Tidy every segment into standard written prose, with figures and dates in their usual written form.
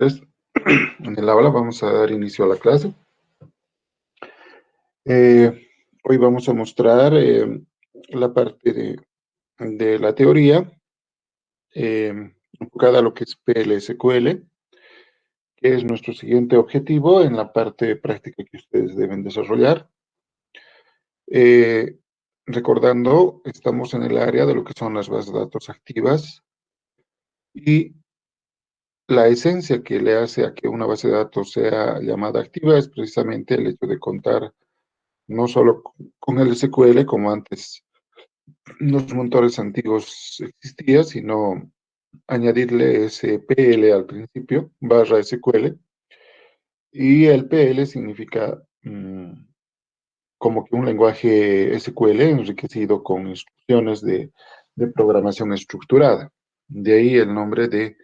Entonces, en el aula vamos a dar inicio a la clase. Hoy vamos a mostrar la parte de la teoría enfocada a lo que es PL/SQL, que es nuestro siguiente objetivo en la parte práctica que ustedes deben desarrollar. Eh, Recordando, estamos en el área de lo que son las bases de datos activas y la esencia que le hace a que una base de datos sea llamada activa es precisamente el hecho de contar no solo con el SQL como antes los motores antiguos existía, sino añadirle ese PL al principio, barra SQL, y el PL significa como que un lenguaje SQL enriquecido con instrucciones de programación estructurada. De ahí el nombre de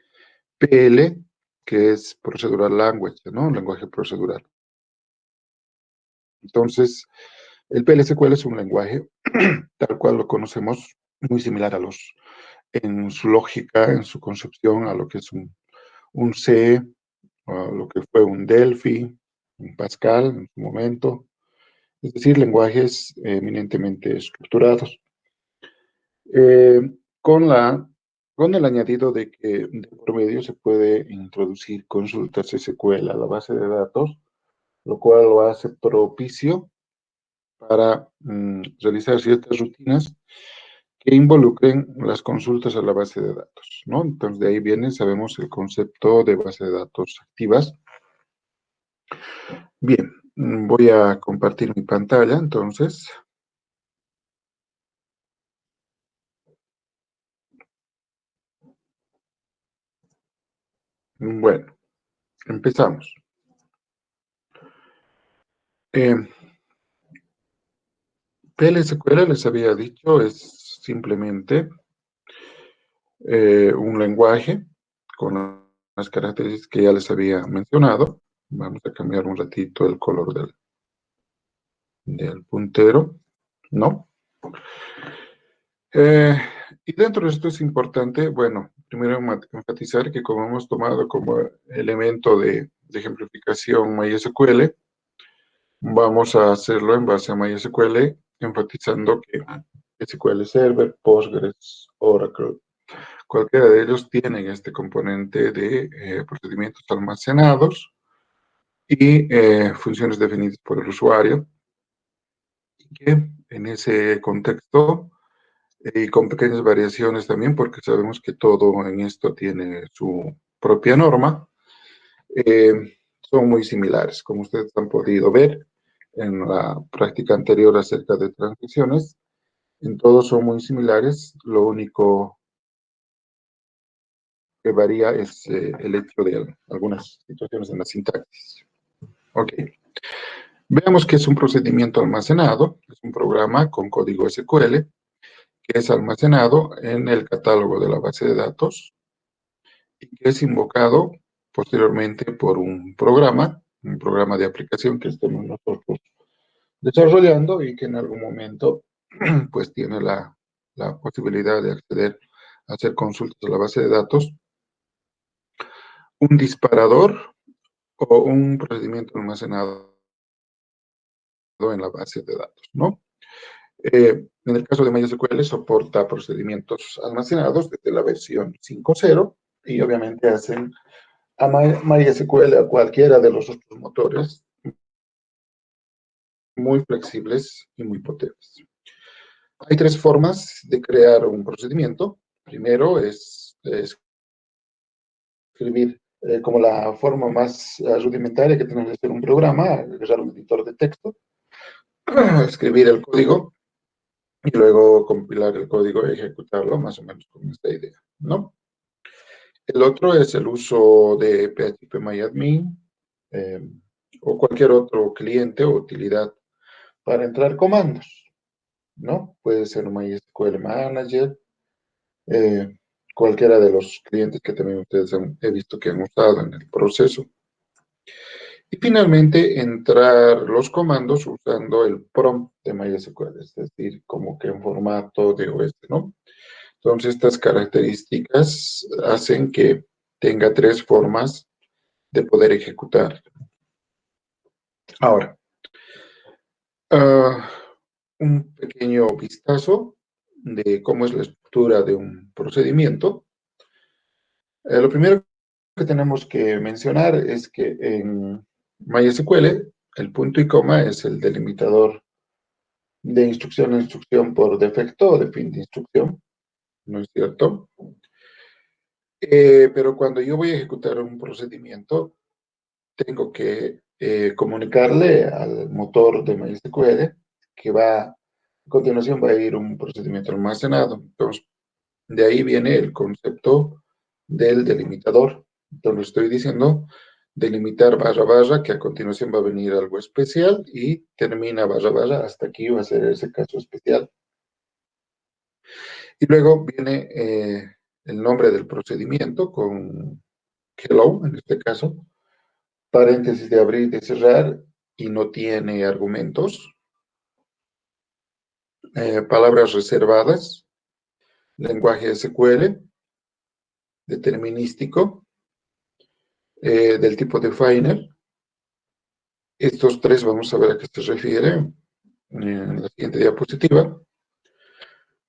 PL, que es Procedural Language, ¿no? Un lenguaje procedural. Entonces, el PL/SQL es un lenguaje tal cual lo conocemos, muy similar a en su lógica, en su concepción, a lo que es un C, a lo que fue un Delphi, un Pascal en su momento, es decir, lenguajes eminentemente estructurados. Eh, con con el añadido de que de por medio se puede introducir consultas SQL a la base de datos, lo cual lo hace propicio para realizar ciertas rutinas que involucren las consultas a la base de datos, ¿no? Entonces, de ahí viene, sabemos, el concepto de base de datos activas. Bien, voy a compartir mi pantalla, entonces. Bueno, empezamos. Eh, PL/SQL, les había dicho, es simplemente un lenguaje con las características que ya les había mencionado. Vamos a cambiar un ratito el color del puntero, ¿no? Y dentro de esto es importante, bueno, primero enfatizar que como hemos tomado como elemento de ejemplificación MySQL, vamos a hacerlo en base a MySQL, enfatizando que SQL Server, Postgres, Oracle, cualquiera de ellos tienen este componente de procedimientos almacenados y funciones definidas por el usuario, y que en ese contexto y con pequeñas variaciones también, porque sabemos que todo en esto tiene su propia norma, son muy similares, como ustedes han podido ver en la práctica anterior acerca de transiciones. En todos son muy similares, lo único que varía es el hecho de algunas situaciones en la sintaxis. Ok, veamos que es un procedimiento almacenado, es un programa con código SQL que es almacenado en el catálogo de la base de datos y que es invocado posteriormente por un programa de aplicación que estemos nosotros desarrollando y que en algún momento pues tiene la posibilidad de acceder a hacer consultas a la base de datos, un disparador o un procedimiento almacenado en la base de datos, ¿no? En el caso de MySQL soporta procedimientos almacenados desde la versión 5.0 y obviamente hacen a MySQL a cualquiera de los otros motores muy flexibles y muy potentes. Hay tres formas de crear un procedimiento. Primero es escribir como la forma más rudimentaria que tenemos de hacer un programa, agarrar un editor de texto, escribir el código y luego compilar el código y ejecutarlo más o menos con esta idea, ¿no? El otro es el uso de PHPMyAdmin eh, o cualquier otro cliente o utilidad para entrar comandos, ¿no? Puede ser un MySQL Manager, eh, cualquiera de los clientes que también ustedes he visto que han usado en el proceso. Y finalmente, entrar los comandos usando el prompt de MySQL, es decir, como que en formato de OS, ¿no? Entonces, estas características hacen que tenga tres formas poder ejecutar. Ahora, un pequeño vistazo de cómo es la estructura de un procedimiento. Lo primero que tenemos que mencionar es que en MySQL el punto y coma es el delimitador de instrucción a instrucción por defecto o de fin de instrucción, ¿no es cierto? Pero cuando yo voy a ejecutar un procedimiento, tengo que comunicarle al motor de MySQL que a continuación va a ir un procedimiento almacenado. Entonces, de ahí viene el concepto del delimitador. Entonces, estoy diciendo delimitar barra barra, que a continuación va a venir algo especial y termina barra barra, hasta aquí va a ser ese caso especial. Y luego viene el nombre del procedimiento con hello, en este caso, paréntesis de abrir y de cerrar, y no tiene argumentos, palabras reservadas, lenguaje SQL, determinístico, del tipo definer. Estos tres vamos a ver a qué se refiere en la siguiente diapositiva.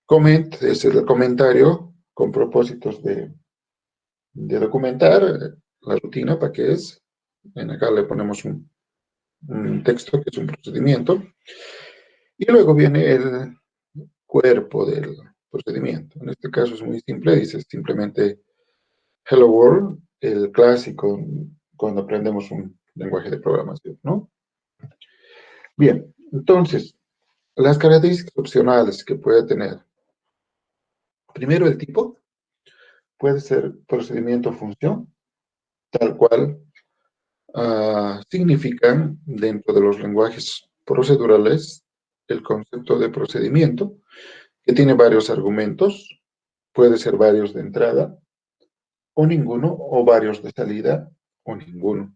Comment es el comentario con propósitos de documentar la rutina, para qué es. En acá le ponemos un texto que es un procedimiento. Y luego viene el cuerpo del procedimiento. En este caso es muy simple, dice simplemente Hello World, el clásico cuando aprendemos un lenguaje de programación, ¿no? Bien, entonces, las características opcionales que puede tener. Primero, el tipo puede ser procedimiento o función, tal cual significan dentro de los lenguajes procedurales el concepto de procedimiento, que tiene varios argumentos, puede ser varios de entrada, o ninguno, o varios de salida, o ninguno.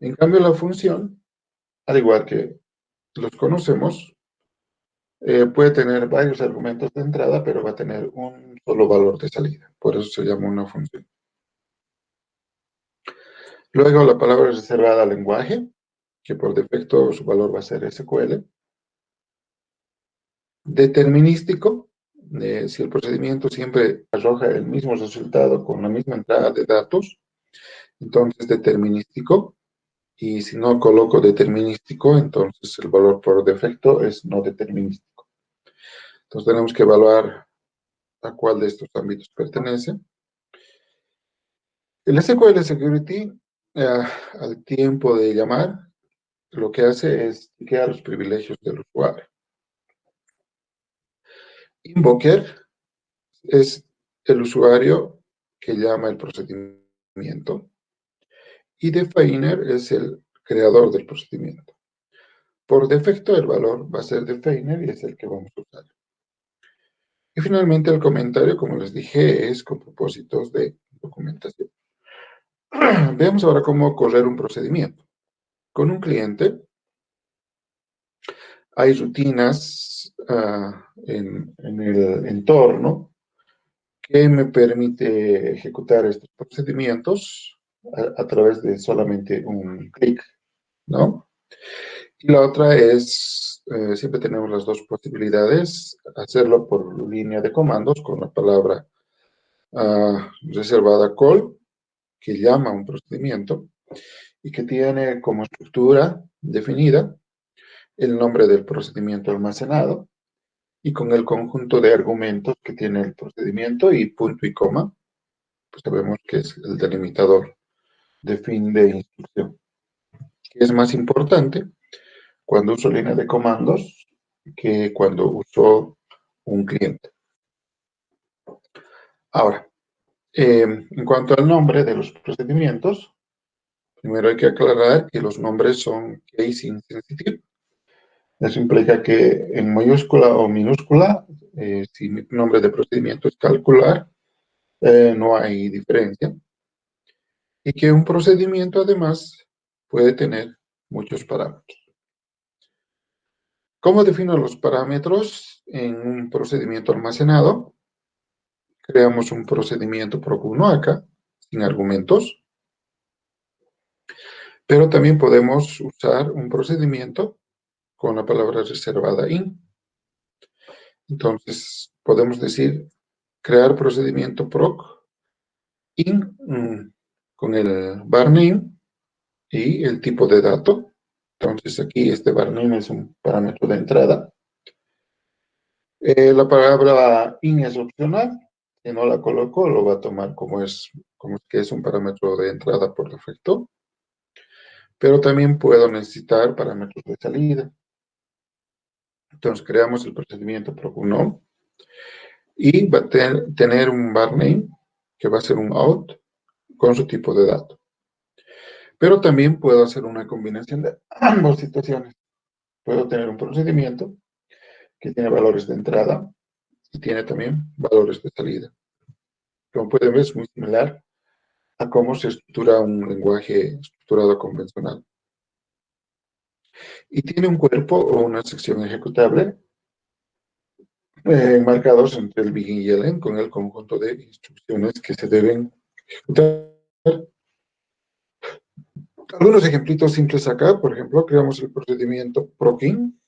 En cambio, la función, al igual que los conocemos, puede tener varios argumentos de entrada, pero va a tener un solo valor de salida. Por eso se llama una función. Luego, la palabra reservada al lenguaje, que por defecto su valor va a ser SQL. Determinístico, si el procedimiento siempre arroja el mismo resultado con la misma entrada de datos, entonces determinístico. Y si no coloco determinístico, entonces el valor por defecto es no determinístico. Entonces tenemos que evaluar a cuál de estos ámbitos pertenece. El SQL Security, al tiempo de llamar, lo que hace es chequear los privilegios del usuario. Invoker es el usuario que llama el procedimiento. Y definer es el creador del procedimiento. Por defecto, el valor va a ser definer y es el que vamos a usar. Y finalmente, el comentario, como les dije, es con propósitos de documentación. Veamos ahora cómo correr un procedimiento. Con un cliente hay rutinas en el entorno que me permite ejecutar estos procedimientos a través de solamente un clic, ¿no? Y la otra es, siempre tenemos las dos posibilidades, hacerlo por línea de comandos con la palabra reservada call, que llama a un procedimiento y que tiene como estructura definida el nombre del procedimiento almacenado y con el conjunto de argumentos que tiene el procedimiento y punto y coma, pues sabemos que es el delimitador de fin de instrucción. ¿Qué es más importante? Cuando uso línea de comandos que cuando uso un cliente. Ahora, en cuanto al nombre de los procedimientos, primero hay que aclarar que los nombres son case insensitive. Eso implica que en mayúscula o minúscula, si mi nombre de procedimiento es calcular, no hay diferencia. Y que un procedimiento además puede tener muchos parámetros. ¿Cómo defino los parámetros en un procedimiento almacenado? Creamos un procedimiento proc1 acá, sin argumentos. Pero también podemos usar un procedimiento con la palabra reservada in. Entonces, podemos decir crear procedimiento proc in con el var name y el tipo de dato. Entonces, aquí este var name es un parámetro de entrada. La palabra in es opcional. Si no la coloco, lo va a tomar como que es un parámetro de entrada por defecto. Pero también puedo necesitar parámetros de salida. Entonces, creamos el procedimiento proc1 y va a tener un var name que va a ser un out con su tipo de dato. Pero también puedo hacer una combinación de ambas situaciones. Puedo tener un procedimiento que tiene valores de entrada y tiene también valores de salida. Como pueden ver, es muy similar a cómo se estructura un lenguaje estructurado convencional. Y tiene un cuerpo o una sección ejecutable marcados entre el begin y el end con el conjunto de instrucciones que se deben ejecutar. Algunos ejemplitos simples acá, por ejemplo, creamos el procedimiento proc-in,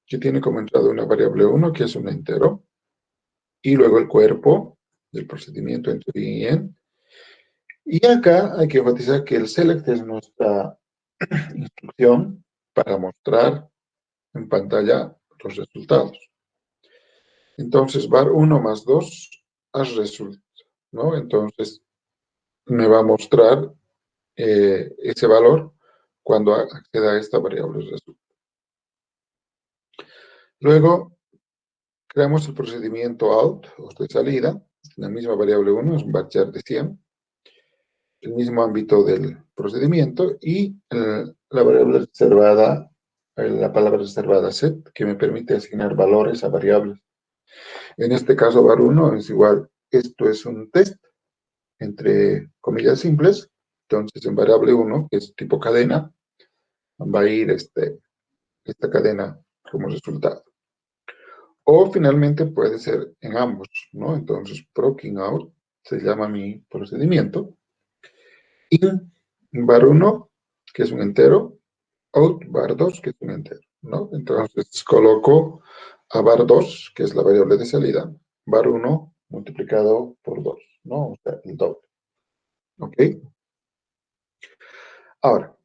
que tiene como entrada una variable 1, que es un entero, y luego el cuerpo del procedimiento entre begin y end. Y acá hay que enfatizar que el select es nuestra instrucción para mostrar en pantalla los resultados. Entonces, var1 más 2 as result, ¿no? Entonces, me va a mostrar ese valor cuando acceda a esta variable result. Luego, creamos el procedimiento out, o de salida, la misma variable 1, es un varchar de 100, el mismo ámbito del procedimiento, y la variable reservada, la palabra reservada set, que me permite asignar valores a variables. En este caso, var1 es igual, esto es un test, entre comillas simples, entonces en variable 1, que es tipo cadena, va a ir esta cadena como resultado. O finalmente puede ser en ambos, ¿no? Entonces, proc-in out se llama mi procedimiento. In var1, que es un entero, out var2, que es un entero, ¿no? Entonces, coloco a var2, que es la variable de salida, var1 multiplicado por 2, ¿no? O sea, el doble. ¿Ok? Ahora,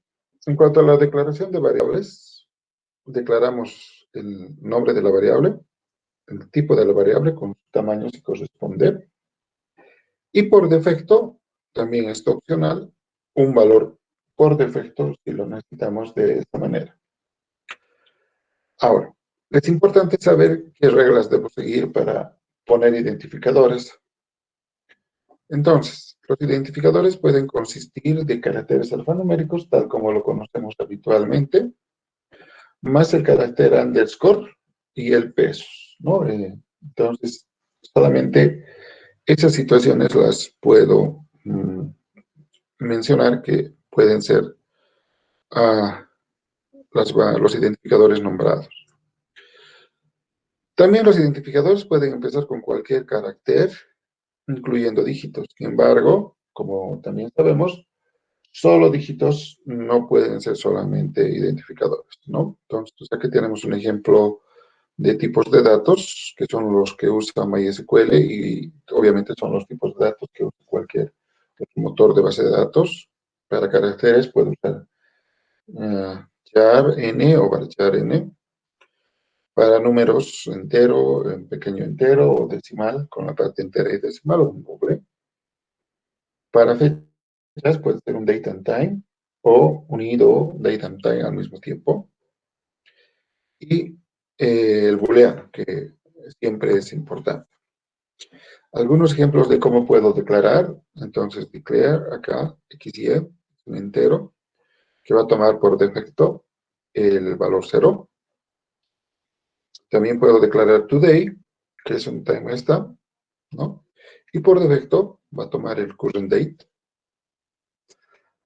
en cuanto a la declaración de variables, declaramos el nombre de la variable, el tipo de la variable con su tamaño si corresponde. Y por defecto, también está opcional, un valor por defecto si lo necesitamos de esta manera. Ahora, es importante saber qué reglas debo seguir para poner identificadores. Entonces, los identificadores pueden consistir de caracteres alfanuméricos, tal como lo conocemos habitualmente, más el carácter underscore y el peso, ¿no? Entonces, solamente esas situaciones las puedo mencionar que pueden ser los identificadores nombrados. También los identificadores pueden empezar con cualquier carácter, incluyendo dígitos. Sin embargo, como también sabemos, solo dígitos no pueden ser solamente identificadores, ¿no? Entonces, aquí tenemos un ejemplo de tipos de datos, que son los que usa MySQL y obviamente son los tipos de datos que usa cualquier motor de base de datos. Para caracteres puede usar char n o varchar n. Para números entero, en pequeño entero o decimal, con la parte entera y decimal o un doble. Para fechas puede ser un date and time o unido date and time al mismo tiempo. Y el booleano, que siempre es importante. Algunos ejemplos de cómo puedo declarar. Entonces, declare acá, x y y, un entero, que va a tomar por defecto el valor 0. También puedo declarar today, que es un time estamp, ¿no? Y por defecto va a tomar el current date.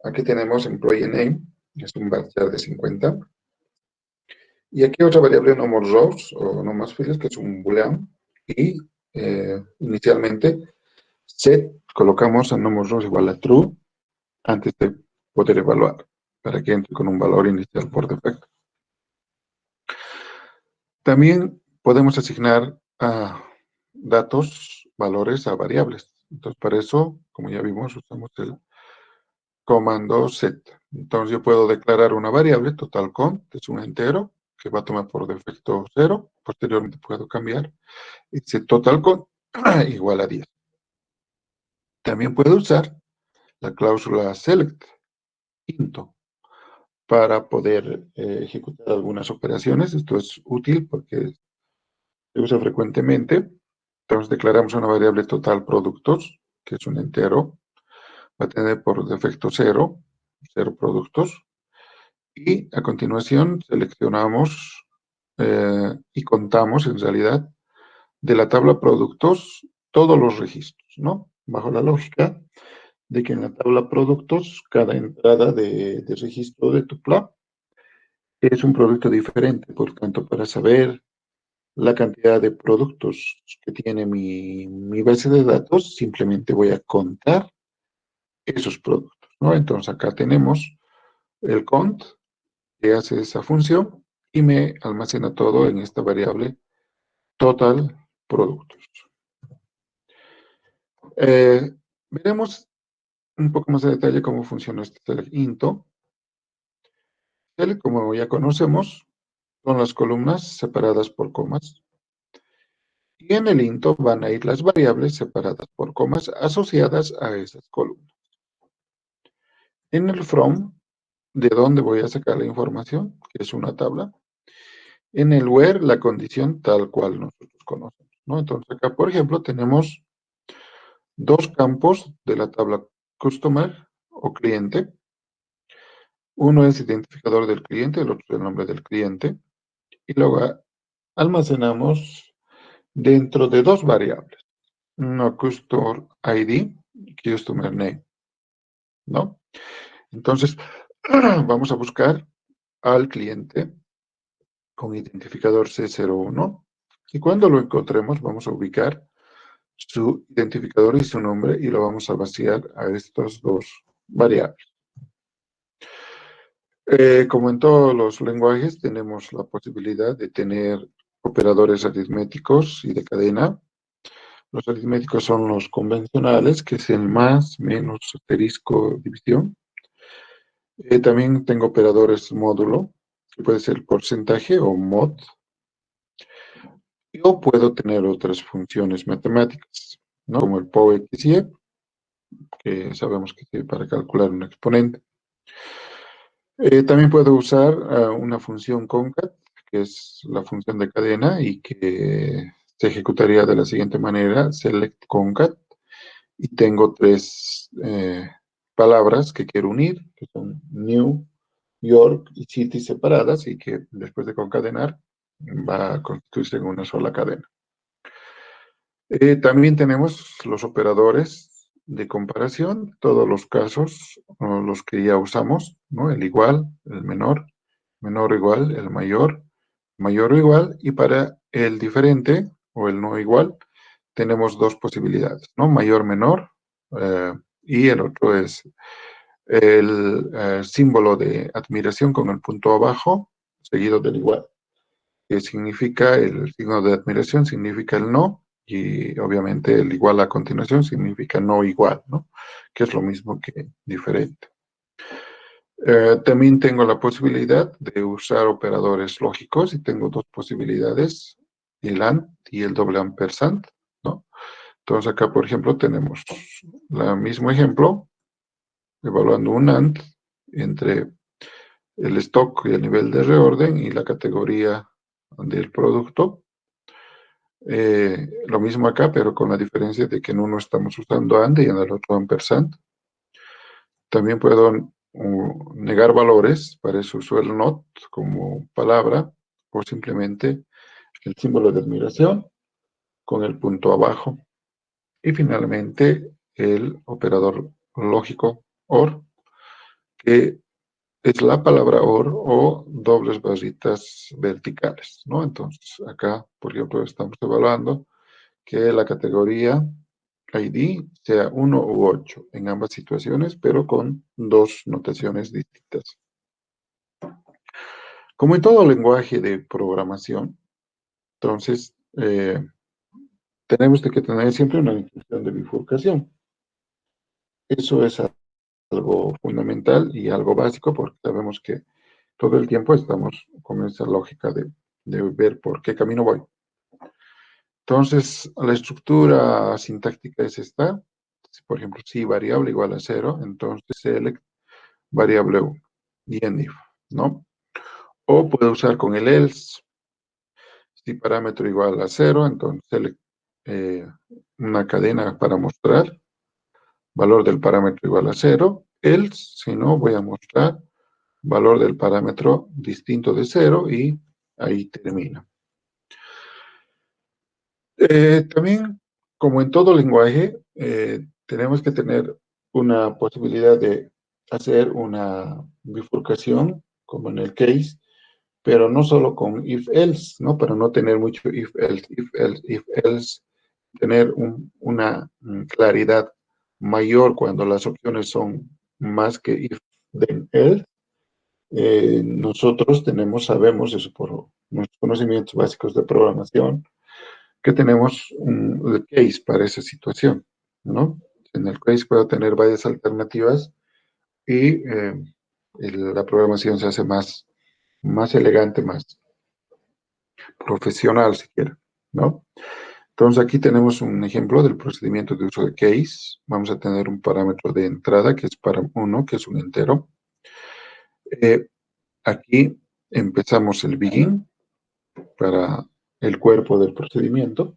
Aquí tenemos employee name, es un varchar de 50. Y aquí otra variable no more rows o no más filas, que es un boolean. Y inicialmente set colocamos a no more rows igual a true antes de poder evaluar. para que entre con un valor inicial por defecto. También podemos asignar datos, valores a variables. Entonces, para eso, como ya vimos, usamos el comando set. Entonces, yo puedo declarar una variable, total count, es un entero, que va a tomar por defecto 0. Posteriormente puedo cambiar. Y dice total count igual a 10. También puedo usar la cláusula select, into, para poder ejecutar algunas operaciones. Esto es útil porque se usa frecuentemente. Entonces declaramos una variable total productos, que es un entero, va a tener por defecto 0 productos, y a continuación seleccionamos y contamos en realidad de la tabla productos todos los registros, ¿no? Bajo la lógica de que en la tabla productos cada entrada de registro de tupla es un producto diferente. Por tanto, para saber la cantidad de productos que tiene mi base de datos, simplemente voy a contar esos productos, ¿no? Entonces acá tenemos el count que hace esa función y me almacena todo en esta variable total productos. Veremos un poco más de detalle cómo funciona este select into. Select, como ya conocemos, son las columnas separadas por comas. Y en el into van a ir las variables separadas por comas asociadas a esas columnas. En el from, de dónde voy a sacar la información, que es una tabla. En el where, la condición tal cual nosotros conocemos, ¿no? Entonces acá, por ejemplo, tenemos dos campos de la tabla customer o cliente. Uno es identificador del cliente, el otro es el nombre del cliente. Y luego almacenamos dentro de dos variables. Una customer ID y customer name, ¿no? Entonces, vamos a buscar al cliente con identificador C01 y cuando lo encontremos vamos a ubicar su identificador y su nombre y lo vamos a vaciar a estas dos variables. Como en todos los lenguajes, tenemos la posibilidad de tener operadores aritméticos y de cadena. Los aritméticos son los convencionales, que es el más, menos, asterisco, división. También tengo operadores módulo, que puede ser porcentaje o mod. O puedo tener otras funciones matemáticas, ¿no? Como el POW-XY, que sabemos que sirve para calcular un exponente. También puedo usar una función concat, que es la función de cadena y que se ejecutaría de la siguiente manera, select concat, y tengo tres palabras que quiero unir, que son New York y City separadas y que después de concadenar va a constituirse en una sola cadena. También tenemos los operadores de comparación, todos los casos, los que ya usamos, ¿no? El igual, el menor, menor o igual, el mayor, mayor o igual, y para el diferente o el no igual, tenemos dos posibilidades, ¿no? Mayor, menor, y el otro es el símbolo de admiración con el punto abajo, seguido del igual, que significa, el signo de admiración significa el no, y obviamente el igual a continuación significa no igual, ¿no? Que es lo mismo que diferente. También tengo la posibilidad de usar operadores lógicos y tengo dos posibilidades, el AND y el doble ampersand, ¿no? Entonces acá, por ejemplo, tenemos el mismo ejemplo, evaluando un AND entre el stock y el nivel de reorden y la categoría del producto. Lo mismo acá, pero con la diferencia de que en uno estamos usando AND y en el otro ampersand. También puedo negar valores, para eso uso el not como palabra, o simplemente el símbolo de admiración con el punto abajo. Y finalmente el operador lógico OR, que es la palabra OR o dobles barritas verticales, ¿no? Entonces, acá, por ejemplo, estamos evaluando que la categoría ID sea 1 u 8 en ambas situaciones, pero con dos notaciones distintas. Como en todo lenguaje de programación, entonces tenemos que tener siempre una instrucción de bifurcación. Eso es algo fundamental y algo básico porque sabemos que todo el tiempo estamos con esa lógica de ver por qué camino voy. Entonces, la estructura sintáctica es esta. Por ejemplo, si variable igual a 0, entonces select variable 1 y end if, ¿no? O puedo usar con el else. Si parámetro igual a 0, entonces select una cadena para mostrar valor del parámetro igual a 0. Else, si no, voy a mostrar valor del parámetro distinto de 0 y ahí termina. También, como en todo lenguaje, tenemos que tener una posibilidad de hacer una bifurcación, como en el case, pero no solo con if-else, ¿no? Para no tener mucho if-else, if-else, if-else, tener una claridad mayor cuando las opciones son más que if, then else. Nosotros sabemos eso por nuestros conocimientos básicos de programación, que tenemos un case para esa situación, ¿no? En el case puedo tener varias alternativas y la programación se hace más elegante, más profesional, si quieren, ¿no? Entonces aquí tenemos un ejemplo del procedimiento de uso de case. Vamos a tener un parámetro de entrada que es para 1, que es un entero. Aquí empezamos el begin para el cuerpo del procedimiento.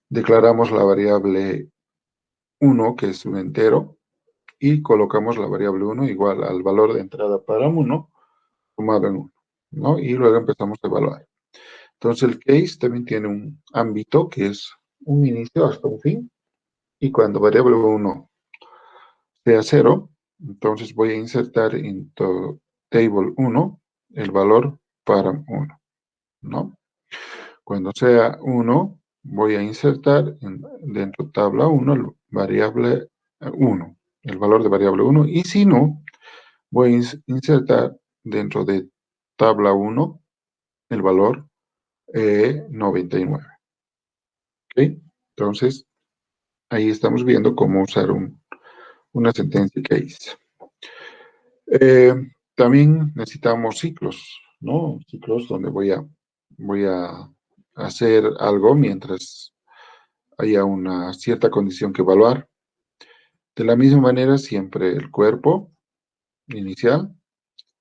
Declaramos la variable 1, que es un entero, y colocamos la variable 1 igual al valor de entrada para 1, sumado en 1, ¿no? Y luego empezamos a evaluar. Entonces el case también tiene un ámbito que es un inicio hasta un fin, y cuando variable 1 sea 0, entonces voy a insertar en table 1 el valor para 1, ¿no? Cuando sea 1, voy a insertar dentro de tabla 1 el variable 1, el valor de variable 1, y si no, voy a insertar dentro de tabla 1 el valor 99. ¿Ok? Entonces, ahí estamos viendo cómo usar una sentencia case. También necesitamos ciclos, ¿no? Ciclos donde voy a hacer algo mientras haya una cierta condición que evaluar. De la misma manera, siempre el cuerpo inicial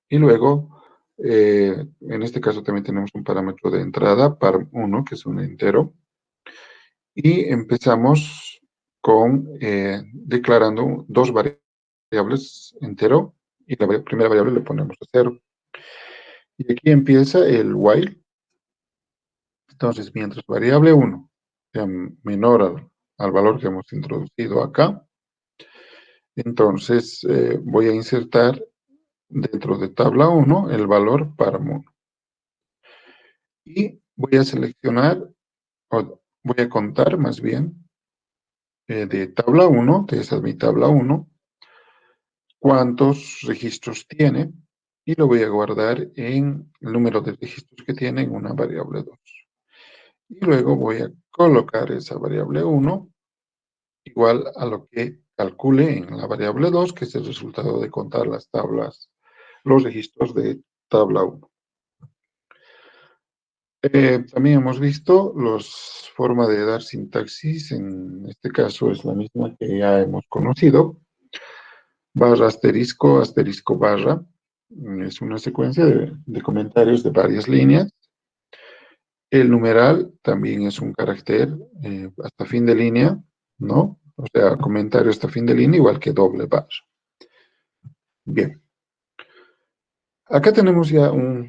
y luego, en este caso también tenemos un parámetro de entrada, par1, que es un entero, y empezamos con declarando dos variables entero, y la primera variable le ponemos a 0. Y aquí empieza el while. Entonces, mientras variable 1 sea menor al valor que hemos introducido acá, entonces voy a insertar dentro de tabla 1 el valor par1. Y voy a seleccionar, o voy a contar más bien, de tabla 1, que esa es mi tabla 1, cuántos registros tiene, y lo voy a guardar en el número de registros que tiene en una variable 2. Y luego voy a colocar esa variable 1 igual a lo que calcule en la variable 2, que es el resultado de contar los registros de tabla 1. También hemos visto las formas de dar sintaxis, en este caso es la misma que ya hemos conocido. Barra asterisco, asterisco barra, es una secuencia de comentarios de varias líneas. El numeral también es un carácter hasta fin de línea, ¿no? O sea, comentario hasta fin de línea igual que doble barra. Bien. Acá tenemos ya un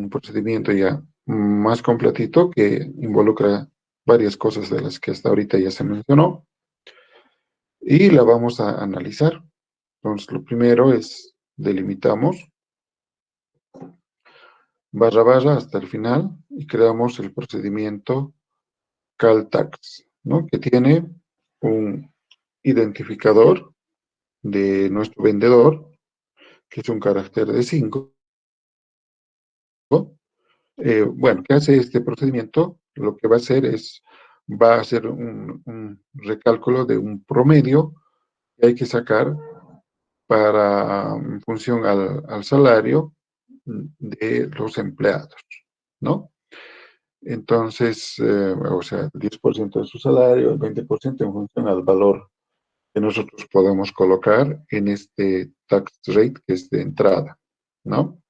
procedimiento ya más completito que involucra varias cosas de las que hasta ahorita ya se mencionó y la vamos a analizar. Entonces, lo primero es delimitamos barra barra hasta el final y creamos el procedimiento calltags, ¿no? Que tiene un identificador de nuestro vendedor, que es un carácter de 5, Bueno, ¿qué hace este procedimiento? Lo que va a hacer es, va a hacer un recálculo de un promedio que hay que sacar para, en función al salario de los empleados, ¿no? Entonces, o sea, el 10% de su salario, el 20% en función al valor que nosotros podemos colocar en este tax rate que es de entrada, ¿no?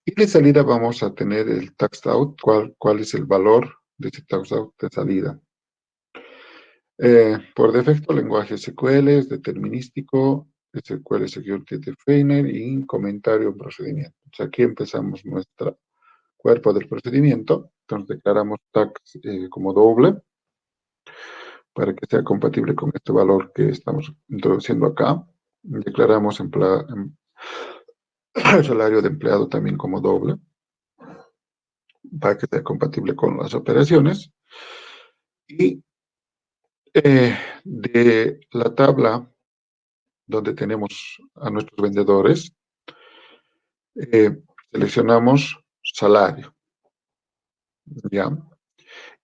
Y de salida vamos a tener el tax out, cuál es el valor de ese tax out de salida. Por defecto, lenguaje SQL es determinístico, SQL Security Definer y comentario en procedimiento. O sea, aquí empezamos nuestro cuerpo del procedimiento. Entonces declaramos tax como doble para que sea compatible con este valor que estamos introduciendo acá. Declaramos el salario de empleado también como doble para que sea compatible con las operaciones. Y de la tabla donde tenemos a nuestros vendedores, seleccionamos salario, ¿ya?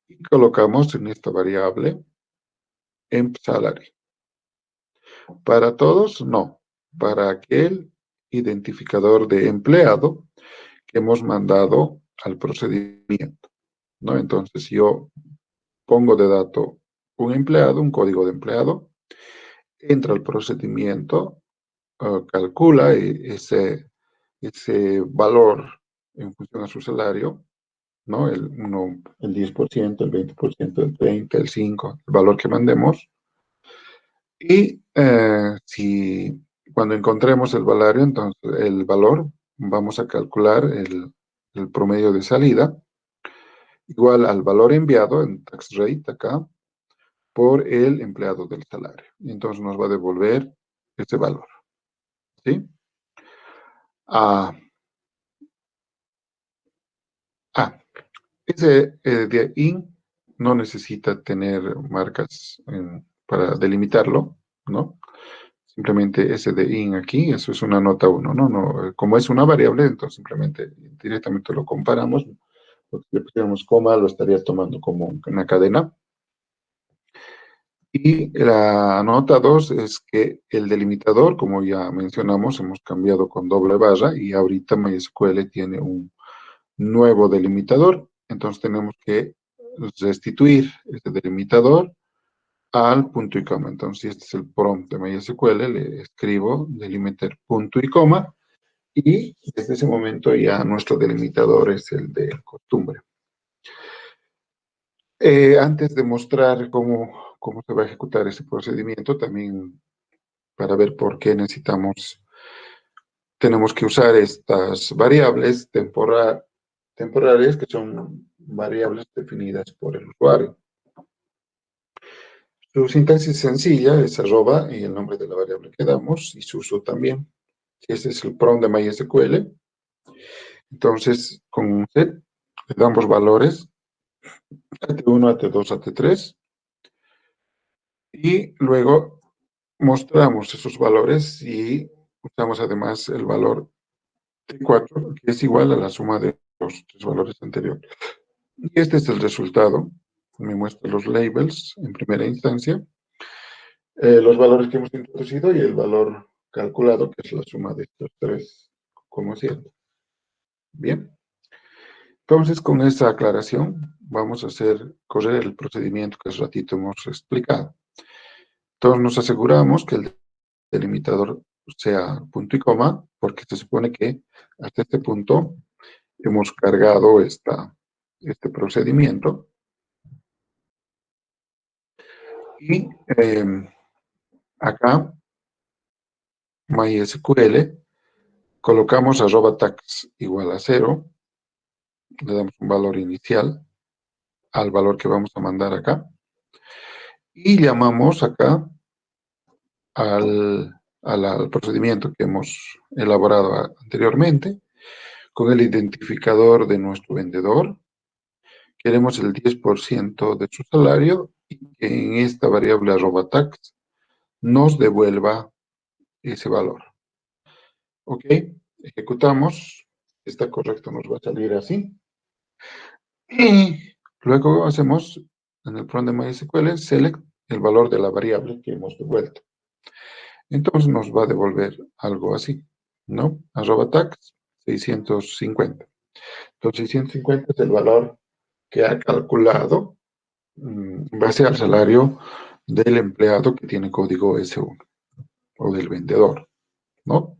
Y colocamos en esta variable emp salary. Para todos, no. Para aquel identificador de empleado que hemos mandado al procedimiento, ¿no? Entonces, yo pongo de dato un empleado, un código de empleado, entra al procedimiento, calcula ese valor en función a su salario, ¿no? El 10%, el 20%, el 30%, el 5%, el valor que mandemos. Y si cuando encontremos el valor, vamos a calcular el promedio de salida, igual al valor enviado en tax rate acá, por el empleado del salario. Y entonces nos va a devolver ese valor, ¿sí? Ah, ah, ese de in no necesita tener marcas para delimitarlo, ¿no? Simplemente ese de in aquí, eso es una nota 1, ¿no? No, como es una variable, entonces simplemente directamente lo comparamos. Porque si le pusiéramos coma, lo estaría tomando como una cadena. Y la nota 2 es que el delimitador, como ya mencionamos, hemos cambiado con doble barra y ahorita MySQL tiene un nuevo delimitador. Entonces tenemos que restituir este delimitador al punto y coma. Entonces, si este es el prompt de MySQL, le escribo delimiter punto y coma y desde ese momento ya nuestro delimitador es el de costumbre. Antes de mostrar cómo se va a ejecutar ese procedimiento, también para ver por qué tenemos que usar estas variables temporales, que son variables definidas por el usuario. Su sintaxis sencilla es arroba y el nombre de la variable que damos y su uso también. Este es el prompt de MySQL. Entonces, con un set le damos valores AT1, AT2, AT3 y luego mostramos esos valores y usamos además el valor T4, que es igual a la suma de los tres valores anteriores. Y este es el resultado. Me muestra los labels en primera instancia, los valores que hemos introducido y el valor calculado, que es la suma de estos tres, como siempre. Bien. Entonces, con esta aclaración, vamos a correr el procedimiento que hace ratito hemos explicado. Entonces, nos aseguramos que el delimitador sea punto y coma, porque se supone que hasta este punto hemos cargado este procedimiento. Y acá, MySQL, colocamos arroba tax igual a 0, le damos un valor inicial al valor que vamos a mandar acá, y llamamos acá al procedimiento que hemos elaborado anteriormente, con el identificador de nuestro vendedor. Queremos el 10% de su salario y que en esta variable arroba tax nos devuelva ese valor. Ok, ejecutamos Si está correcto, nos va a salir así. Y luego hacemos en el programa de MySQL select el valor de la variable que hemos devuelto. Entonces nos va a devolver algo así, ¿no? @tax 650. Entonces 650 es el valor que ha calculado en base al salario del empleado que tiene código S1 o del vendedor, ¿no?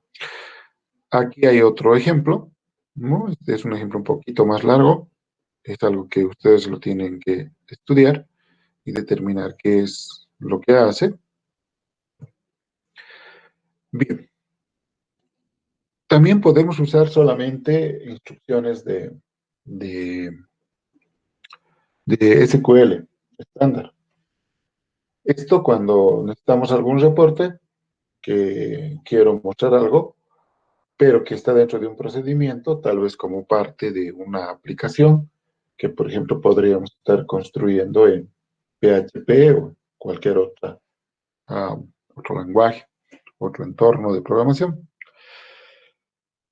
Aquí hay otro ejemplo, ¿no? Este es un ejemplo un poquito más largo, es algo que ustedes lo tienen que estudiar y determinar qué es lo que hace. Bien, también podemos usar solamente instrucciones de, de SQL estándar. Esto cuando necesitamos algún reporte, que quiero mostrar algo, pero que está dentro de un procedimiento, tal vez como parte de una aplicación que, por ejemplo, podríamos estar construyendo en PHP o cualquier otro lenguaje, otro entorno de programación.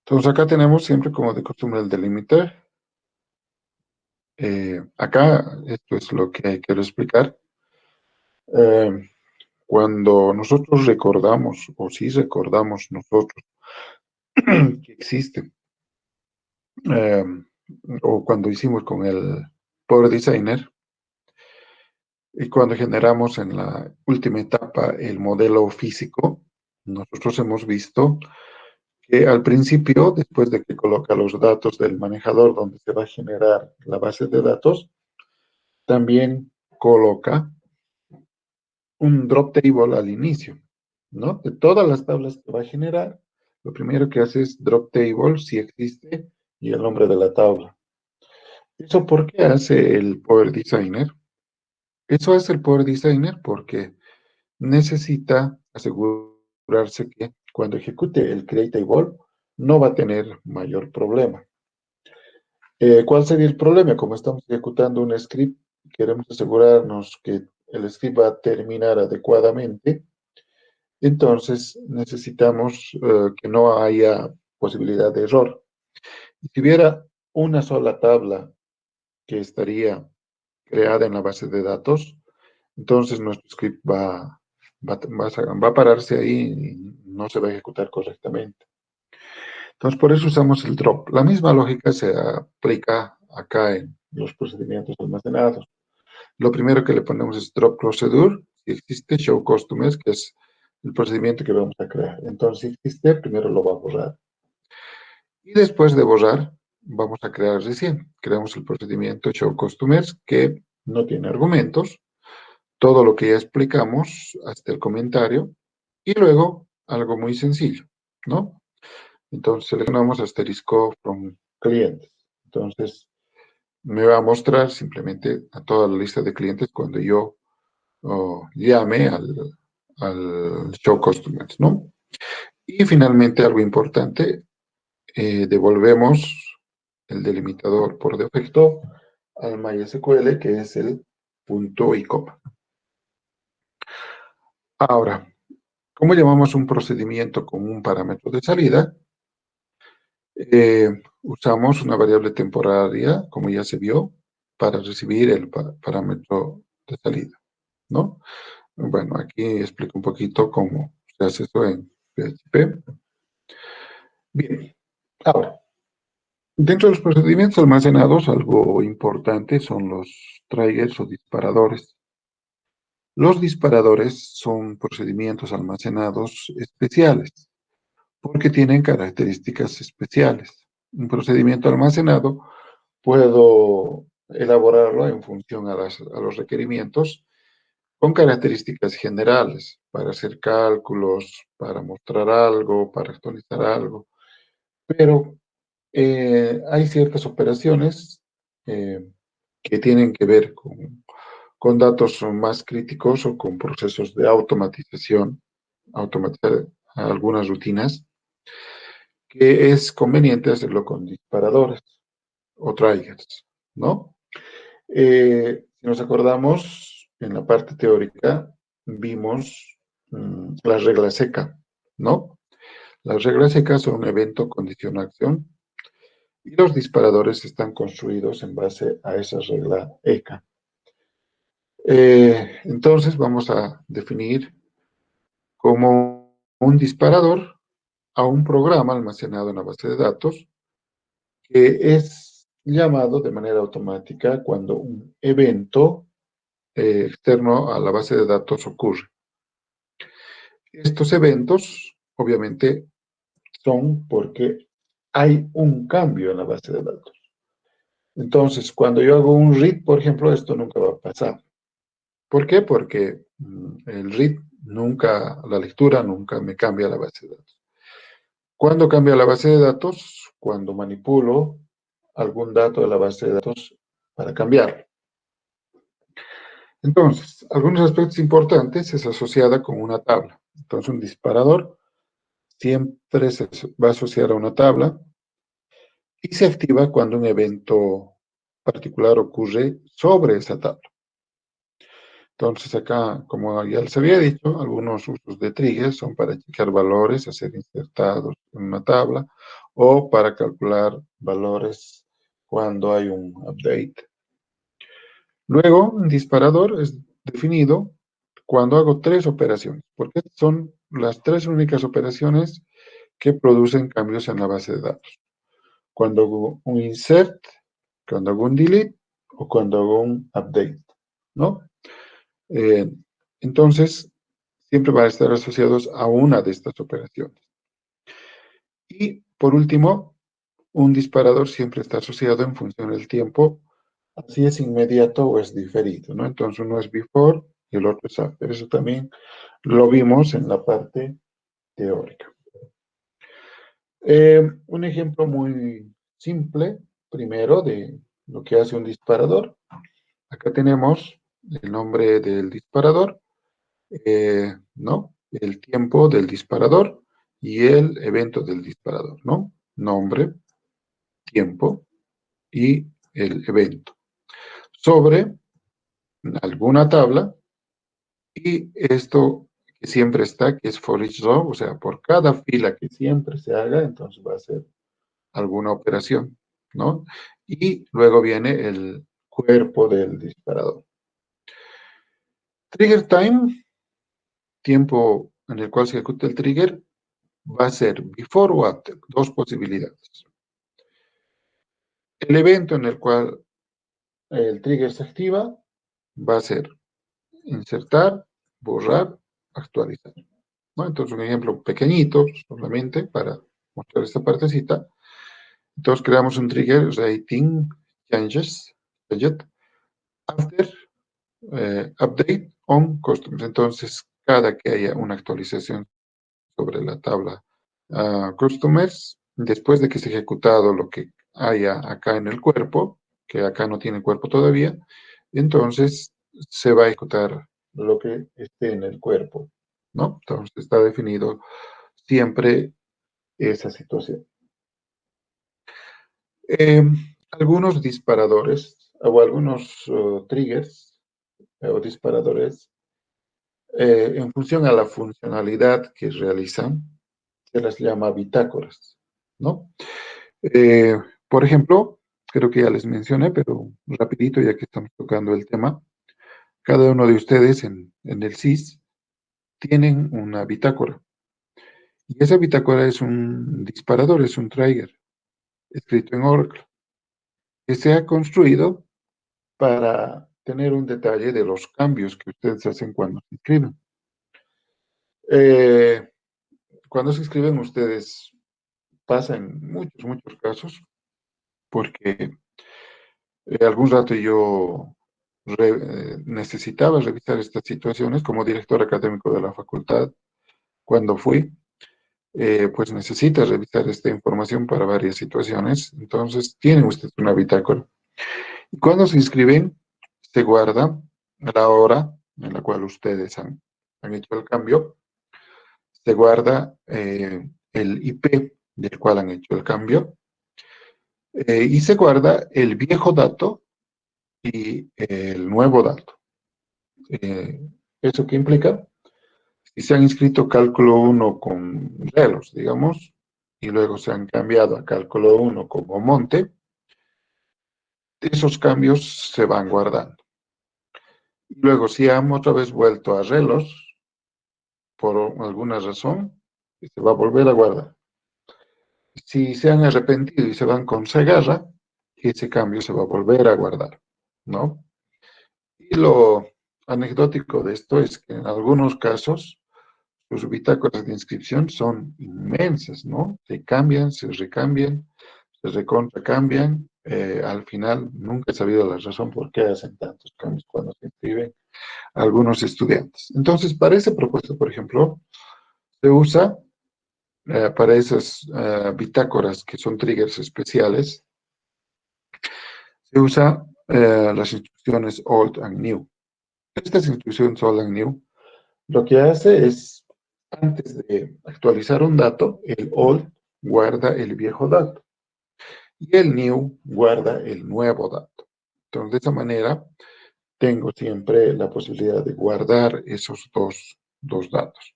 Entonces acá tenemos siempre como de costumbre el delimiter. Acá, esto es lo que quiero explicar. Eh, Cuando nosotros recordamos, o si recordamos nosotros que existe, eh, o cuando hicimos con el Power Designer, y cuando generamos en la última etapa el modelo físico, nosotros hemos visto que al principio, después de que coloca los datos del manejador donde se va a generar la base de datos, también coloca un drop table al inicio, ¿no? De todas las tablas que va a generar, lo primero que hace es drop table, si existe, y el nombre de la tabla. ¿Eso por qué hace el Power Designer? Eso hace el Power Designer porque necesita asegurarse que cuando ejecute el create table no va a tener mayor problema. ¿Cuál sería el problema? Como estamos ejecutando un script, queremos asegurarnos que el script va a terminar adecuadamente. Entonces necesitamos que no haya posibilidad de error. Si hubiera una sola tabla que estaría creada en la base de datos, entonces nuestro script va a pararse ahí y no se va a ejecutar correctamente. Entonces por eso usamos el drop. La misma lógica se aplica acá en los procedimientos almacenados. Lo primero que le ponemos es drop procedure, si existe, show customers, que es el procedimiento que vamos a crear. Entonces, si existe, primero lo va a borrar. Y después de borrar, vamos a crear recién. Creamos el procedimiento show customers, que no tiene argumentos, todo lo que ya explicamos hasta el comentario, y luego algo muy sencillo, ¿no? Entonces seleccionamos asterisco from clientes. Entonces, me va a mostrar simplemente a toda la lista de clientes cuando yo llame al show customers, ¿no? Y finalmente, algo importante, devolvemos el delimitador por defecto al MySQL, que es el punto y coma. Ahora, ¿cómo llamamos un procedimiento con un parámetro de salida? Usamos una variable temporaria, como ya se vio, para recibir el parámetro de salida, ¿no? Bueno, aquí explico un poquito cómo se hace esto en PHP. Bien, ahora, dentro de los procedimientos almacenados, algo importante son los triggers o disparadores. Los disparadores son procedimientos almacenados especiales porque tienen características especiales. Un procedimiento almacenado puedo elaborarlo en función a los requerimientos con características generales para hacer cálculos, para mostrar algo, para actualizar algo, pero hay ciertas operaciones eh, que tienen que ver con datos más críticos o con procesos de automatización, automatizar algunas rutinas, que es conveniente hacerlo con disparadores o triggers, ¿no? Si nos acordamos, en la parte teórica vimos la regla seca, ¿no? Las reglas secas son evento, condición, acción. Y los disparadores están construidos en base a esa regla ECA. Entonces vamos a definir como un disparador a un programa almacenado en la base de datos que es llamado de manera automática cuando un evento externo a la base de datos ocurre. Estos eventos, obviamente, son porque hay un cambio en la base de datos. Entonces, cuando yo hago un read, por ejemplo, esto nunca va a pasar. ¿Por qué? Porque el read nunca, la lectura nunca me cambia la base de datos. ¿Cuándo cambia la base de datos? Cuando manipulo algún dato de la base de datos para cambiarlo. Entonces, algunos aspectos importantes es asociada con una tabla. Entonces, un disparador siempre se va a asociar a una tabla y se activa cuando un evento particular ocurre sobre esa tabla. Entonces acá, como ya les había dicho, algunos usos de triggers son para chequear valores a ser insertados en una tabla o para calcular valores cuando hay un update. Luego, un disparador es definido cuando hago tres operaciones, porque son las tres únicas operaciones que producen cambios en la base de datos. Cuando hago un insert, cuando hago un delete o cuando hago un update, ¿no? Eh, entonces, siempre van a estar asociados a una de estas operaciones. Y por último, un disparador siempre está asociado en función del tiempo, así es inmediato o es diferido, ¿no? Entonces uno es before y el otro es after. Eso también lo vimos en la parte teórica. Un ejemplo muy simple, primero, de lo que hace un disparador. Acá tenemos el nombre del disparador, ¿no? El tiempo del disparador y el evento del disparador, ¿no? Nombre, tiempo y el evento. Sobre alguna tabla y esto que siempre está, que es for each row, o sea, por cada fila que siempre se haga, entonces va a ser alguna operación, ¿no? Y luego viene el cuerpo del disparador. Trigger time, tiempo en el cual se ejecuta el trigger, va a ser before o after, dos posibilidades. El evento en el cual el trigger se activa va a ser insertar, borrar, actualizar, ¿no? Entonces, un ejemplo pequeñito, solamente para mostrar esta partecita. Entonces, creamos un trigger rating changes, gadget, after update on customers. Entonces, cada que haya una actualización sobre la tabla customers, después de que se ha ejecutado lo que haya acá en el cuerpo, que acá no tiene cuerpo todavía, entonces se va a ejecutar lo que esté en el cuerpo, ¿no? Entonces está definido siempre esa situación. Eh, algunos disparadores o algunos triggers o disparadores, en función a la funcionalidad que realizan, se las llama bitácoras, ¿no? Eh, por ejemplo, creo que ya les mencioné, pero rapidito ya que estamos tocando el tema, cada uno de ustedes en el SIS tienen una bitácora. Y esa bitácora es un disparador, es un trigger, escrito en Oracle, que se ha construido para tener un detalle de los cambios que ustedes hacen cuando se inscriben. Eh, cuando se inscriben ustedes pasa en muchos casos, porque algún rato yo necesitaba revisar estas situaciones como director académico de la facultad. Cuando fui, pues necesita revisar esta información para varias situaciones. Entonces, tiene usted una bitácora. Y cuando se inscriben, se guarda la hora en la cual ustedes han hecho el cambio, se guarda el IP del cual han hecho el cambio y se guarda el viejo dato y el nuevo dato. Eh, ¿Eso qué implica? Si se han inscrito cálculo 1 con Relos, digamos, y luego se han cambiado a cálculo 1 como monte, esos cambios se van guardando. Luego, si han otra vez vuelto a relos, por alguna razón, se va a volver a guardar. Si se han arrepentido y se van con Segarra, ese cambio se va a volver a guardar, ¿no? Y lo anecdótico de esto es que en algunos casos sus bitácoras de inscripción son inmensas, ¿no? Se cambian, se recambian, se recontracambian. Al final nunca he sabido la razón por qué hacen tantos cambios cuando se inscriben algunos estudiantes. Entonces, para ese propósito, por ejemplo, se usa para esas bitácoras que son triggers especiales, se usa las instrucciones old and new. Estas instrucciones old and new lo que hace es, antes de actualizar un dato, el old guarda el viejo dato y el new guarda el nuevo dato. Entonces, de esa manera, tengo siempre la posibilidad de guardar esos dos datos.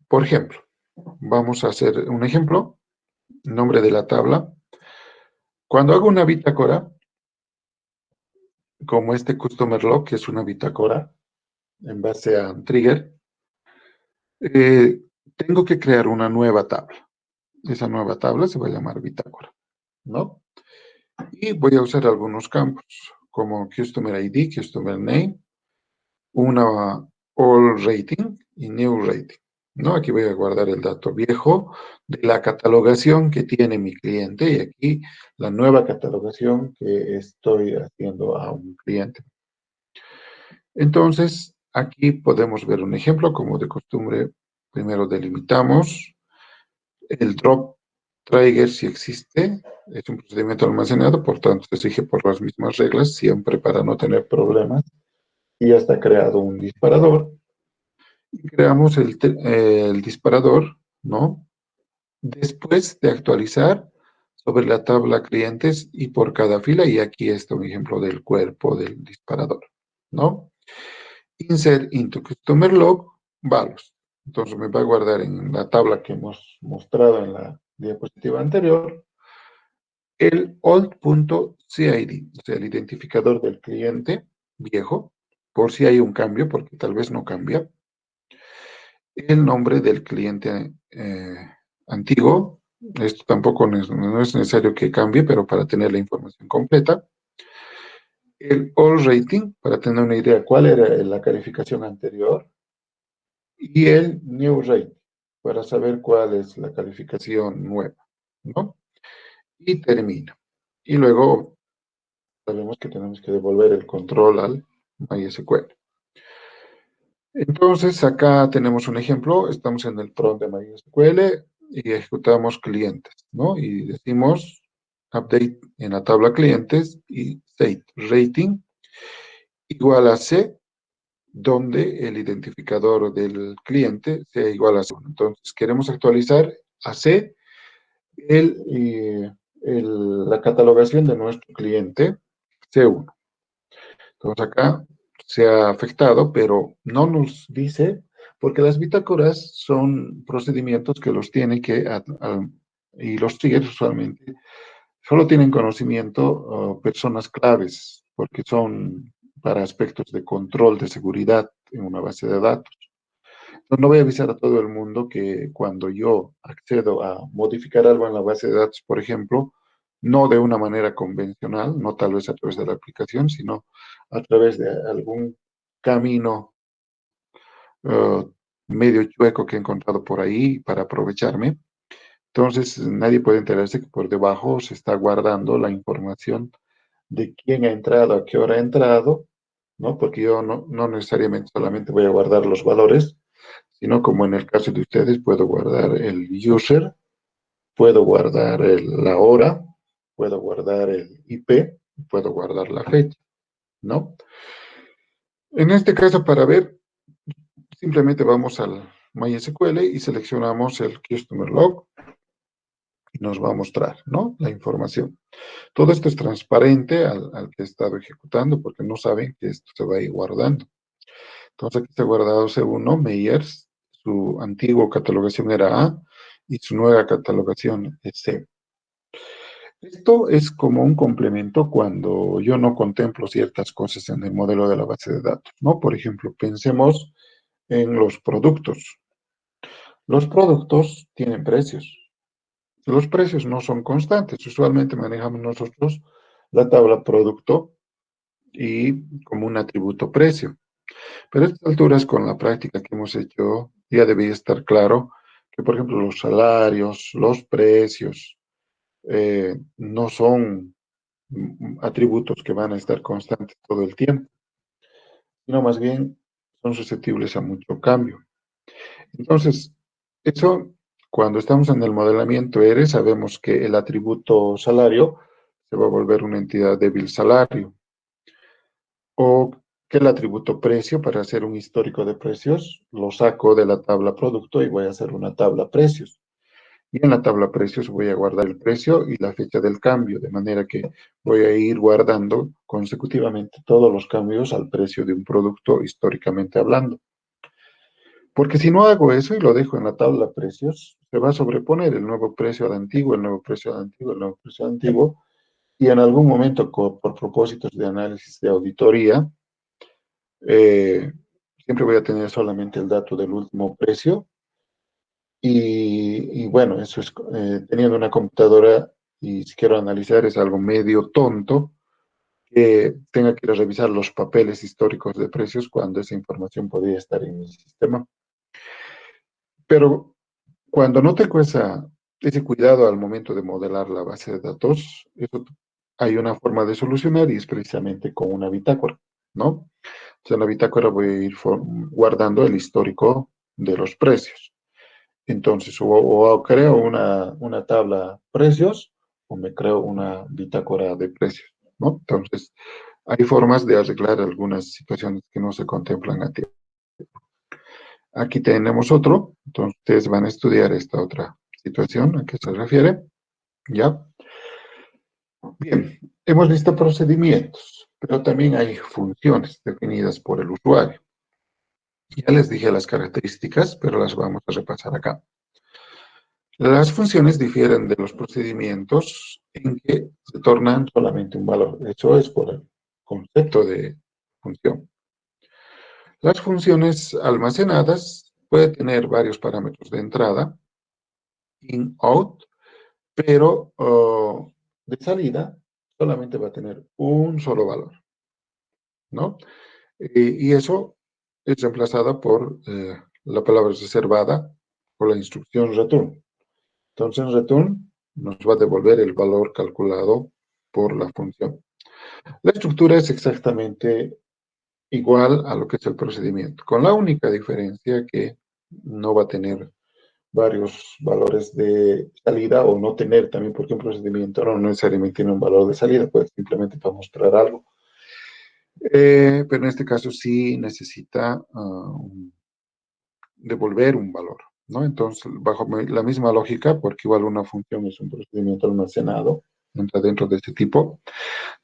Por ejemplo, vamos a hacer un ejemplo, nombre de la tabla. Cuando hago una bitácora, como este customer log, que es una bitácora en base a un trigger, eh, tengo que crear una nueva tabla. Esa nueva tabla se va a llamar bitácora, ¿no? Y voy a usar algunos campos, como Customer ID, Customer Name, una All Rating y New Rating, ¿no? Aquí voy a guardar el dato viejo de la catalogación que tiene mi cliente y aquí la nueva catalogación que estoy haciendo a un cliente. Entonces, aquí podemos ver un ejemplo, como de costumbre, primero delimitamos el drop trigger si existe, es un procedimiento almacenado, por tanto se exige por las mismas reglas, siempre para no tener problemas, y ya está creado un disparador, y creamos el disparador, ¿no? Después de actualizar sobre la tabla clientes y por cada fila, y aquí está un ejemplo del cuerpo del disparador, ¿no? Insert into customer log values. Entonces me va a guardar en la tabla que hemos mostrado en la diapositiva anterior el old.cid, o sea, el identificador del cliente viejo, por si hay un cambio, porque tal vez no cambia. El nombre del cliente antiguo, esto tampoco no es necesario que cambie, pero para tener la información completa. El all rating, para tener una idea cuál era la calificación anterior. Y el new rating, para saber cuál es la calificación nueva, ¿no? Y termina. Y luego sabemos que tenemos que devolver el control al MySQL. Entonces, acá tenemos un ejemplo, estamos en el front de MySQL y ejecutamos clientes, ¿no? Y decimos update en la tabla clientes y state rating igual a C, donde el identificador del cliente sea igual a C. Entonces, queremos actualizar a C la catalogación de nuestro cliente C1. Entonces acá se ha afectado, pero no nos dice, porque las bitácoras son procedimientos que los tiene que, y los triggers usualmente, solo tienen conocimiento personas claves, porque son para aspectos de control de seguridad en una base de datos. Entonces, no voy a avisar a todo el mundo que cuando yo accedo a modificar algo en la base de datos, por ejemplo, no de una manera convencional, no tal vez a través de la aplicación, sino a través de algún camino medio chueco que he encontrado por ahí para aprovecharme. Entonces, nadie puede enterarse que por debajo se está guardando la información de quién ha entrado, a qué hora ha entrado, ¿no? Porque yo no necesariamente solamente voy a guardar los valores, sino como en el caso de ustedes, puedo guardar el user, puedo guardar la hora, puedo guardar el IP, puedo guardar la fecha, ¿no? En este caso, para ver, simplemente vamos al MySQL y seleccionamos el Customer Log y nos va a mostrar, ¿no? La información. Todo esto es transparente al que he estado ejecutando porque no saben que esto se va a ir guardando. Entonces aquí está guardado C1, Meyers, su antigua catalogación era A y su nueva catalogación es C. Esto es como un complemento cuando yo no contemplo ciertas cosas en el modelo de la base de datos, ¿no? Por ejemplo, pensemos en los productos. Los productos tienen precios. Los precios no son constantes. Usualmente manejamos nosotros la tabla producto y como un atributo precio. Pero a estas alturas, con la práctica que hemos hecho, ya debería estar claro que, por ejemplo, los salarios, los precios, no son atributos que van a estar constantes todo el tiempo, sino más bien son susceptibles a mucho cambio. Entonces, eso, cuando estamos en el modelamiento R, sabemos que el atributo salario se va a volver una entidad débil salario, o que el atributo precio, para hacer un histórico de precios, lo saco de la tabla producto y voy a hacer una tabla precios. Y en la tabla precios voy a guardar el precio y la fecha del cambio, de manera que voy a ir guardando consecutivamente todos los cambios al precio de un producto históricamente hablando. Porque si no hago eso y lo dejo en la tabla precios, se va a sobreponer el nuevo precio al antiguo, el nuevo precio al antiguo, el nuevo precio al antiguo, y en algún momento, por propósitos de análisis de auditoría, eh, siempre voy a tener solamente el dato del último precio. Y bueno, eso es, teniendo una computadora y si quiero analizar es algo medio tonto que tenga que ir a revisar los papeles históricos de precios cuando esa información podría estar en mi sistema. Pero cuando no tengo ese cuidado al momento de modelar la base de datos, eso hay una forma de solucionar y es precisamente con una bitácora, ¿no? O sea, en la bitácora voy a ir guardando el histórico de los precios. Entonces, o creo una tabla precios o me creo una bitácora de precios, ¿no? Entonces, hay formas de arreglar algunas situaciones que no se contemplan a tiempo. Aquí tenemos otro, entonces ustedes van a estudiar esta otra situación a qué se refiere, ¿ya? Bien, hemos visto procedimientos, pero también hay funciones definidas por el usuario. Ya les dije las características, pero las vamos a repasar acá. Las funciones difieren de los procedimientos en que se tornan solamente un valor. Eso es por el concepto de función. Las funciones almacenadas pueden tener varios parámetros de entrada, in, out, pero de salida solamente va a tener un solo valor, ¿no? Y eso es reemplazada por la palabra reservada por la instrucción return. Entonces, return nos va a devolver el valor calculado por la función. La estructura es exactamente igual a lo que es el procedimiento, con la única diferencia que no va a tener varios valores de salida o no tener también, porque un procedimiento no necesariamente tiene un valor de salida, pues simplemente para mostrar algo. Pero en este caso sí necesita devolver un valor, ¿no? Entonces, bajo la misma lógica, porque igual una función es un procedimiento almacenado, entra dentro de este tipo,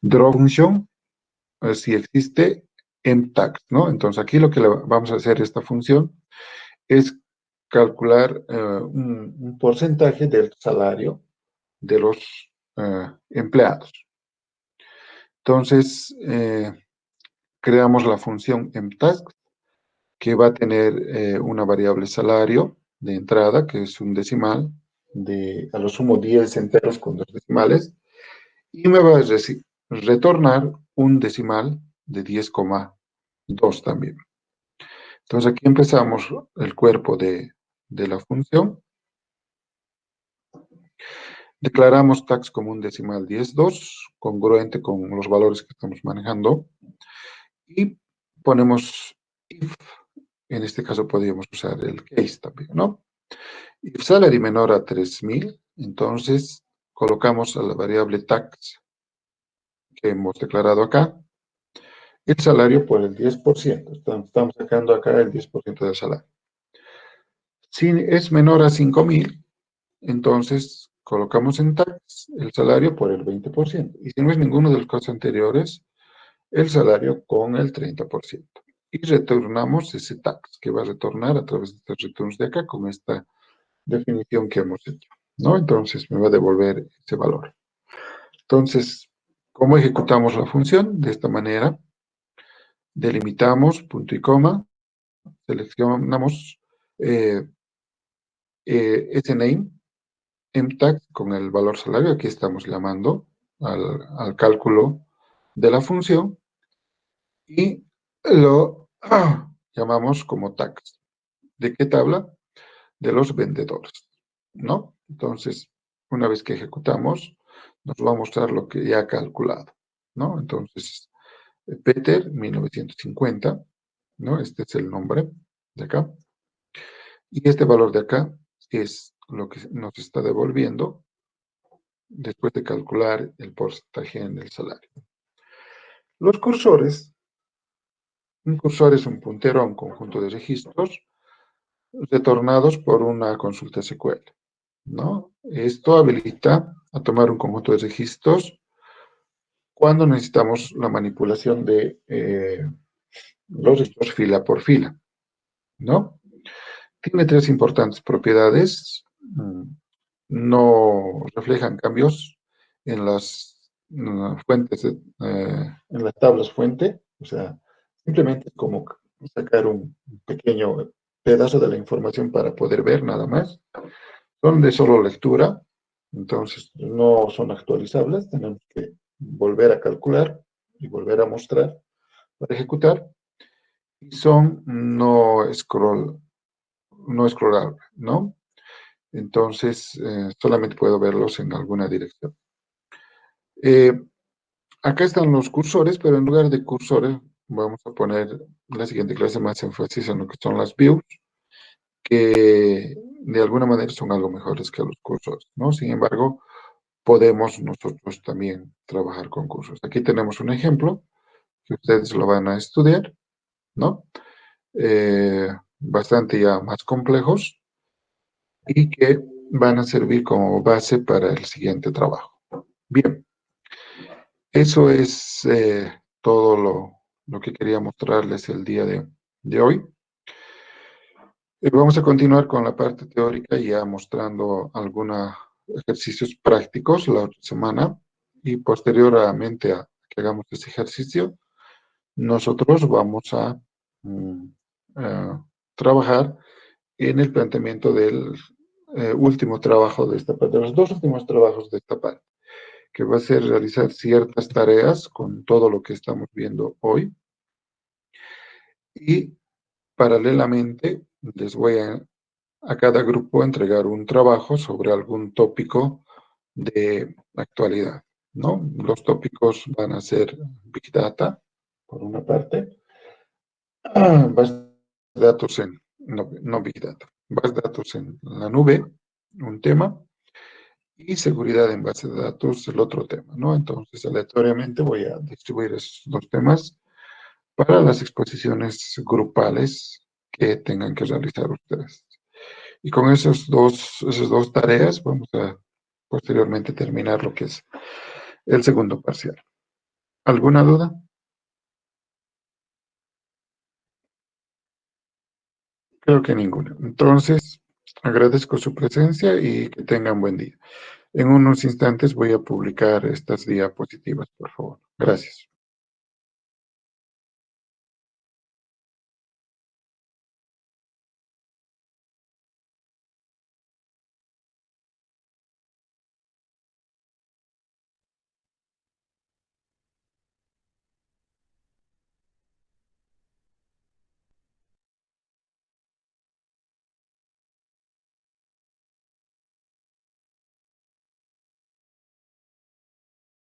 draw función, si existe, mtags, ¿no? Entonces, aquí lo que vamos a hacer esta función es calcular un porcentaje del salario de los empleados. Entonces, creamos la función mtags, que va a tener una variable salario de entrada, que es un decimal, de a lo sumo 10 enteros con 2 decimales, y me va a retornar un decimal de 10,2 también. Entonces aquí empezamos el cuerpo de la función. Declaramos tags como un decimal 10,2, congruente con los valores que estamos manejando, y ponemos if. En este caso podríamos usar el case también, ¿no? If salary menor a 3,000, entonces colocamos a la variable tax que hemos declarado acá, el salario por el 10%. Estamos sacando acá el 10% del salario. Si es menor a 5,000, entonces colocamos en tax el salario por el 20%. Y si no es ninguno de los casos anteriores, el salario con el 30%. y retornamos ese tax que va a retornar a través de estos returns de acá con esta definición que hemos hecho, ¿no? Entonces me va a devolver ese valor. Entonces, ¿cómo ejecutamos la función? De esta manera, delimitamos punto y coma, seleccionamos ese name, mtax con el valor salario, aquí estamos llamando al cálculo de la función y lo llamamos como tax. ¿De qué tabla? De los vendedores, ¿no? Entonces, una vez que ejecutamos, nos va a mostrar lo que ya ha calculado, ¿no? Entonces, Peter, 1950, ¿no? Este es el nombre de acá. Y este valor de acá es lo que nos está devolviendo después de calcular el porcentaje en el salario. Los cursores, un cursor es un puntero a un conjunto de registros retornados por una consulta SQL, ¿no? Esto habilita a tomar un conjunto de registros cuando necesitamos la manipulación de los registros fila por fila, ¿no? Tiene tres importantes propiedades. No reflejan cambios en las fuentes, en las tablas fuente. O sea, simplemente es como sacar un pequeño pedazo de la información para poder ver nada más. Son de solo lectura, entonces no son actualizables. Tenemos que volver a calcular y volver a mostrar para ejecutar. Y son no scrollable, ¿no? Entonces, solamente puedo verlos en alguna dirección. Eh, Acá están los cursores, pero en lugar de cursores, vamos a poner la siguiente clase más énfasis en lo que son las views, que de alguna manera son algo mejores que los cursores, ¿no? Sin embargo, podemos nosotros también trabajar con cursos. Aquí tenemos un ejemplo que ustedes lo van a estudiar, ¿no? Bastante ya más complejos y que van a servir como base para el siguiente trabajo. Bien, eso es todo lo que quería mostrarles el día de hoy. Vamos a continuar con la parte teórica, ya mostrando algunos ejercicios prácticos la otra semana y posteriormente a que hagamos ese ejercicio, nosotros vamos mm, a trabajar en el planteamiento del último trabajo de esta parte, de los dos últimos trabajos de esta parte, que va a ser realizar ciertas tareas con todo lo que estamos viendo hoy y paralelamente les voy a cada grupo entregar un trabajo sobre algún tópico de actualidad, ¿no? Los tópicos van a ser Big Data, por una parte, bases de datos no Big Data, bases de datos en la nube, un tema, y seguridad en base de datos, el otro tema, ¿no? Entonces, aleatoriamente voy a distribuir esos dos temas para las exposiciones grupales que tengan que realizar ustedes. Y con esas dos tareas vamos a posteriormente terminar lo que es el segundo parcial. ¿Alguna duda? Creo que ninguna. Entonces, agradezco su presencia y que tengan buen día. En unos instantes voy a publicar estas diapositivas, por favor. Gracias.